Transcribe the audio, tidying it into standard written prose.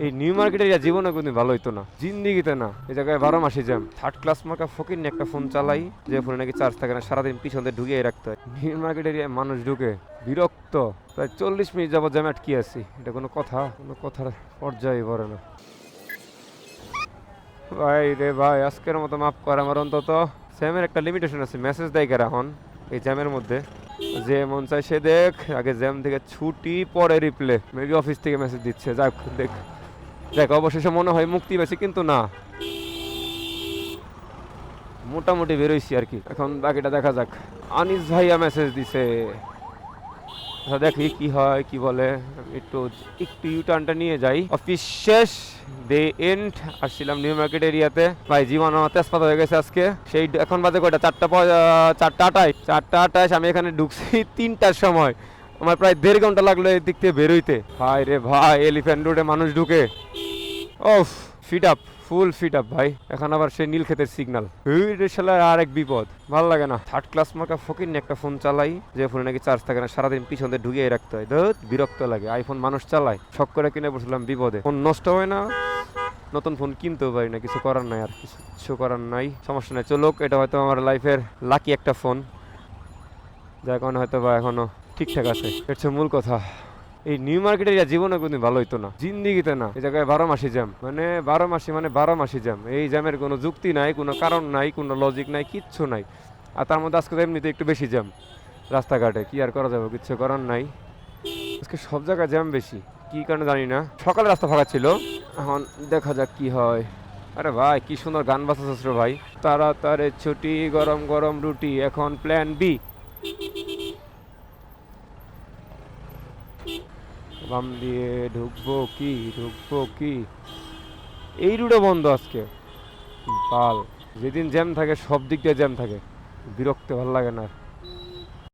এই new market area জীবনে কোনদিন ভালো হইতো না, জিন্দিগিতে না। এই জায়গায় 12 মাসই জ্যাম। থার্ড ক্লাস মার্কা ফকির নিয়ে একটা ফোন চালাই, যে ফোনে নাকি চার্জ থাকে না, সারাদিন পিছন দিয়ে ঢুকিয়ে রাখতে হয়। নিউ মার্কেট এরিয়ায় মানুষ ঢুকে বিরক্ত। প্রায় 40 মিনিট যাবত জ্যামে আটকে আছি। এটা কোনো কথা? কোনো কথার পর্যায়ে পড়ে না। ভাই রে ভাই, আজকের মতো মাফ কর আমার। অন্তত জ্যামের একটা লিমিটেশন আছে। মেসেজ দেয় কেরা এখন এই জ্যামের মধ্যে? যে মন চায় সে দেখ, আগে জ্যাম থেকে ছুটি পরে রিপ্লে। মেবি অফিস থেকে মেসেজ দিচ্ছে, যাক দেখ। দেখ অবশেষে মনে হয় মুক্তি পেয়েছি, কিন্তু না, মোটামুটি বেরোইছি আর কি। এখন বাকিটা দেখা যাক। আনিস ভাইয়া মেসেজ দিছে, আচ্ছা দেখি কি হয়, কি বলে। একটু একটু ইউটার্নটা নিয়ে যাই। অফিস শেষ, ডে এন্ড। আসছিলাম নিউ মার্কেট এরিয়াতে। ভাই জীবন আমার তেজপাত হয়ে গেছে আজকে। সেই এখন বাজে কয়টা? 4টা 28। আমি এখানে ঢুকছি 3টার সময়। আমার প্রায় 1.5 ঘন্টা লাগলো এই দিক থেকে বেরোইতে। ভাই রে ভাই, এলিফ্যান্ট রোডে মানুষ ঢুকে। ওফ, fit up, full fit up ভাই। এখন আবার সেই নীল ক্ষেতের সিগন্যাল। শালার আর এক বিপদ। ভাল লাগে না। থার্ড ক্লাস মার্কা ফকির নিয়ে একটা ফোন চালাই, যে ফোনে নাকি চার্জ থাকে না, সারাদিন পিছন দিয়ে ঢুকিয়ে রাখতে হয়। ধুত, বিরক্ত লাগে। আইফোন মানুষ চালায়, শখ করে কিনে বসলাম বিপদে। ফোন নষ্ট হয় না, নতুন ফোন কিনতেও পারি না। কিছু করার নাই, আর কিছু করার নাই। সমস্যা নাই, চলুক। এটা হয়তো আমার লাইফের লাকি একটা ফোন, যার কারণে হয়তো বা এখনো ঠিকঠাক আছে। এটা হচ্ছে মূল কথা। এই নিউ মার্কেট এরিয়া জীবনে কোনদিন ভালো হইতো না, জিন্দিগিতে না। এই জায়গায় 12 মাসই জ্যাম, মানে 12 মাসই, মানে 12 মাসই জ্যাম। এই জ্যামের কোনো যুক্তি নাই, কোনো কারণ নাই, কোনো লজিক নাই, কিচ্ছু নাই। আর তার মধ্যে আজকে তো এমনিতে একটু বেশি জ্যাম রাস্তাঘাটে। কি আর করা যাবে, কিচ্ছু করার নাই। আজকে সব জায়গায় জ্যাম বেশি, কি কারণে জানি না। সকালে রাস্তা ফাঁকা ছিল, এখন দেখা যাক কি হয়। আরে ভাই কি সুন্দর গান বাজতেছিস রে ভাই। তাড়াতাড়ি ছুটি, গরম গরম রুটি, এখন প্ল্যান বি। বাম দিয়ে ঢুকবো কি, ঢুকবো কি? এই রুটও বন্ধ আজকে। বাল, যেদিন জ্যাম থাকে সব দিক দিয়ে জ্যাম থাকে, বিরক্ত, ভালো লাগে না।